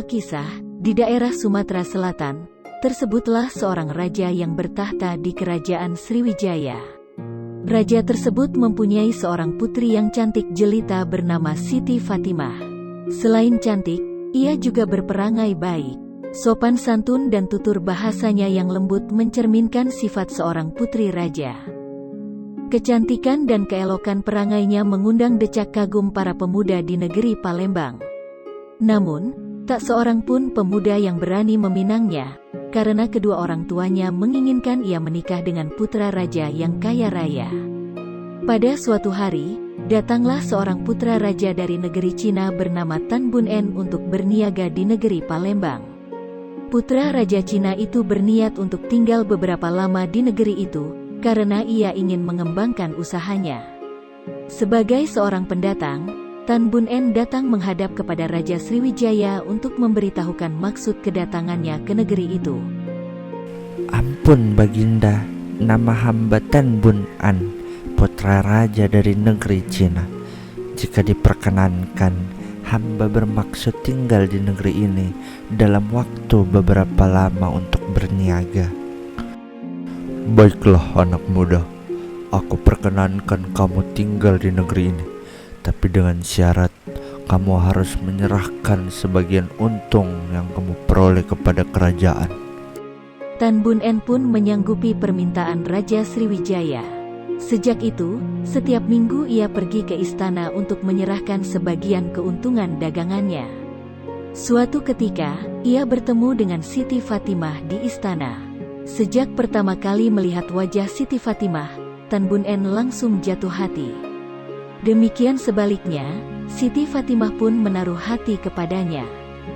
sebuah kisah, di daerah Sumatera Selatan, tersebutlah seorang raja yang bertahta di kerajaan Sriwijaya. Raja tersebut mempunyai seorang putri yang cantik jelita bernama Siti Fatimah. Selain cantik, ia juga berperangai baik. Sopan santun dan tutur bahasanya yang lembut mencerminkan sifat seorang putri raja. Kecantikan dan keelokan perangainya mengundang decak kagum para pemuda di negeri Palembang. Namun, tak seorang pun pemuda yang berani meminangnya, karena kedua orang tuanya menginginkan ia menikah dengan putra raja yang kaya raya. Pada suatu hari, datanglah seorang putra raja dari negeri Cina bernama Tan Bun En untuk berniaga di negeri Palembang. Putra raja Cina itu berniat untuk tinggal beberapa lama di negeri itu, karena ia ingin mengembangkan usahanya. Sebagai seorang pendatang, Tan Bun En datang menghadap kepada Raja Sriwijaya untuk memberitahukan maksud kedatangannya ke negeri itu. Ampun Baginda, nama hamba Tan Bun An, putra raja dari negeri Cina. Jika diperkenankan, hamba bermaksud tinggal di negeri ini dalam waktu beberapa lama untuk berniaga. Baiklah anak muda, aku perkenankan kamu tinggal di negeri ini, tapi dengan syarat kamu harus menyerahkan sebagian untung yang kamu peroleh kepada kerajaan. Tan Bun En pun menyanggupi permintaan Raja Sriwijaya. Sejak itu, setiap minggu ia pergi ke istana untuk menyerahkan sebagian keuntungan dagangannya. Suatu ketika, ia bertemu dengan Siti Fatimah di istana. Sejak pertama kali melihat wajah Siti Fatimah, Tan Bun En langsung jatuh hati. Demikian sebaliknya, Siti Fatimah pun menaruh hati kepadanya.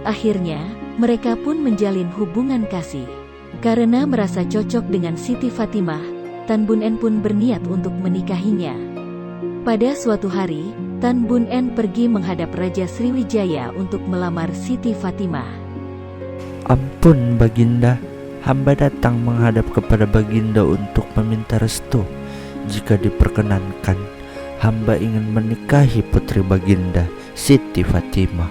Akhirnya, mereka pun menjalin hubungan kasih. Karena merasa cocok dengan Siti Fatimah, Tan Bun En pun berniat untuk menikahinya. Pada suatu hari, Tan Bun En pergi menghadap Raja Sriwijaya untuk melamar Siti Fatimah. Ampun Baginda, hamba datang menghadap kepada Baginda untuk meminta restu. Jika diperkenankan, hamba ingin menikahi putri Baginda, Siti Fatimah.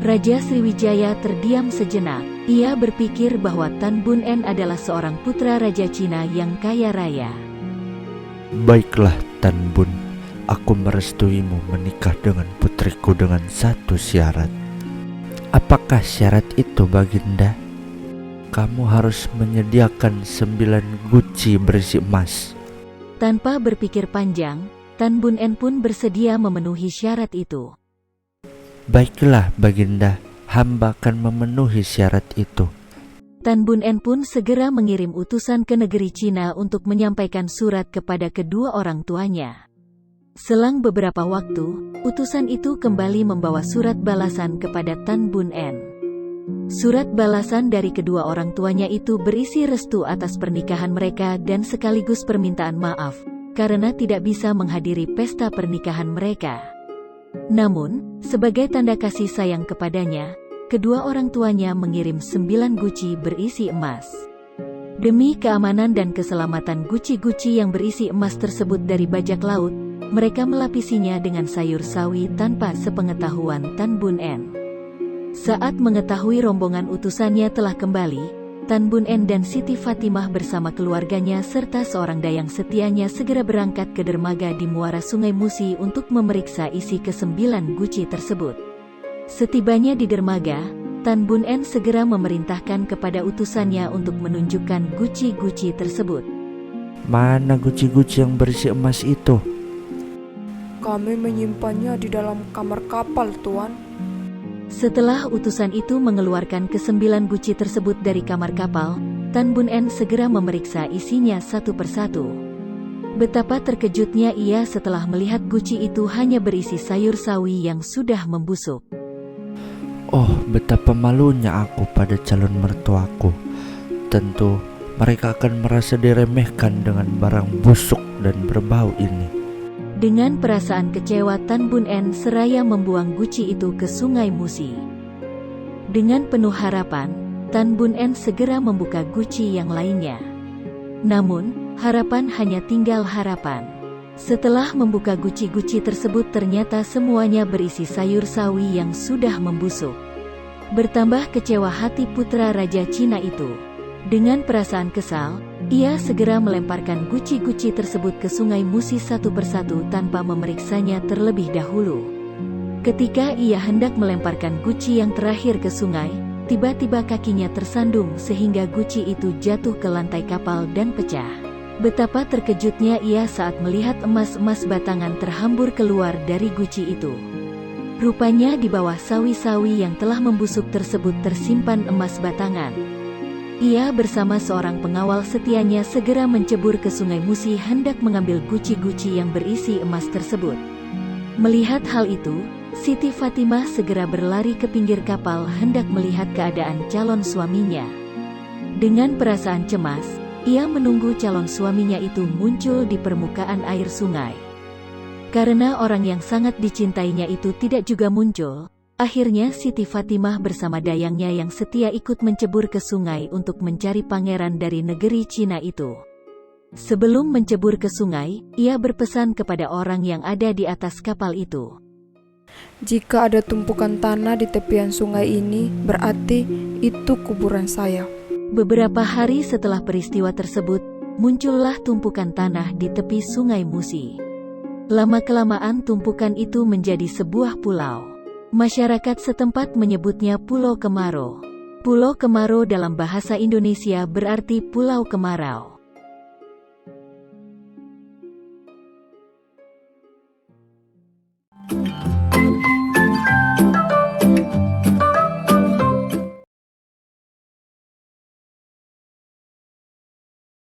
Raja Sriwijaya terdiam sejenak. Ia berpikir bahwa Tan Bun En adalah seorang putra raja Cina yang kaya raya. Baiklah Tan Bun, aku merestuimu menikah dengan putriku dengan satu syarat. Apakah syarat itu Baginda? Kamu harus menyediakan 9 guci berisi emas. Tanpa berpikir panjang, Tan Bun En pun bersedia memenuhi syarat itu. Baiklah Baginda, hamba akan memenuhi syarat itu. Tan Bun En pun segera mengirim utusan ke negeri Cina untuk menyampaikan surat kepada kedua orang tuanya. Selang beberapa waktu, utusan itu kembali membawa surat balasan kepada Tan Bun En. Surat balasan dari kedua orang tuanya itu berisi restu atas pernikahan mereka dan sekaligus permintaan maaf, karena tidak bisa menghadiri pesta pernikahan mereka. Namun, sebagai tanda kasih sayang kepadanya, kedua orang tuanya mengirim 9 guci berisi emas. Demi keamanan dan keselamatan guci-guci yang berisi emas tersebut dari bajak laut, mereka melapisinya dengan sayur sawi tanpa sepengetahuan Tan Bun En. Saat mengetahui rombongan utusannya telah kembali, Tan Bun En dan Siti Fatimah bersama keluarganya serta seorang dayang setianya segera berangkat ke dermaga di muara Sungai Musi untuk memeriksa isi ke-9 guci tersebut. Setibanya di dermaga, Tan Bun En segera memerintahkan kepada utusannya untuk menunjukkan guci-guci tersebut. Mana guci-guci yang berisi emas itu? Kami menyimpannya di dalam kamar kapal, Tuan. Setelah utusan itu mengeluarkan ke-9 guci tersebut dari kamar kapal, Tan Bun En segera memeriksa isinya satu persatu. Betapa terkejutnya ia setelah melihat guci itu hanya berisi sayur sawi yang sudah membusuk. Oh, betapa malunya aku pada calon mertuaku. Tentu mereka akan merasa diremehkan dengan barang busuk dan berbau ini. Dengan perasaan kecewa, Tan Bun En seraya membuang guci itu ke Sungai Musi. Dengan penuh harapan, Tan Bun En segera membuka guci yang lainnya. Namun, harapan hanya tinggal harapan. Setelah membuka guci-guci tersebut ternyata semuanya berisi sayur sawi yang sudah membusuk. Bertambah kecewa hati putra Raja Cina itu. Dengan perasaan kesal, ia segera melemparkan guci-guci tersebut ke Sungai Musi satu persatu tanpa memeriksanya terlebih dahulu. Ketika ia hendak melemparkan guci yang terakhir ke sungai, tiba-tiba kakinya tersandung sehingga guci itu jatuh ke lantai kapal dan pecah. Betapa terkejutnya ia saat melihat emas-emas batangan terhambur keluar dari guci itu. Rupanya di bawah sawi-sawi yang telah membusuk tersebut tersimpan emas batangan. Ia bersama seorang pengawal setianya segera mencebur ke Sungai Musi hendak mengambil guci-guci yang berisi emas tersebut. Melihat hal itu, Siti Fatimah segera berlari ke pinggir kapal hendak melihat keadaan calon suaminya. Dengan perasaan cemas, ia menunggu calon suaminya itu muncul di permukaan air sungai. Karena orang yang sangat dicintainya itu tidak juga muncul, akhirnya Siti Fatimah bersama dayangnya yang setia ikut mencebur ke sungai untuk mencari pangeran dari negeri Cina itu. Sebelum mencebur ke sungai, ia berpesan kepada orang yang ada di atas kapal itu. Jika ada tumpukan tanah di tepian sungai ini, berarti itu kuburan saya. Beberapa hari setelah peristiwa tersebut, muncullah tumpukan tanah di tepi Sungai Musi. Lama-kelamaan tumpukan itu menjadi sebuah pulau. Masyarakat setempat menyebutnya Pulau Kemaro. Pulau Kemaro dalam bahasa Indonesia berarti Pulau Kemarau.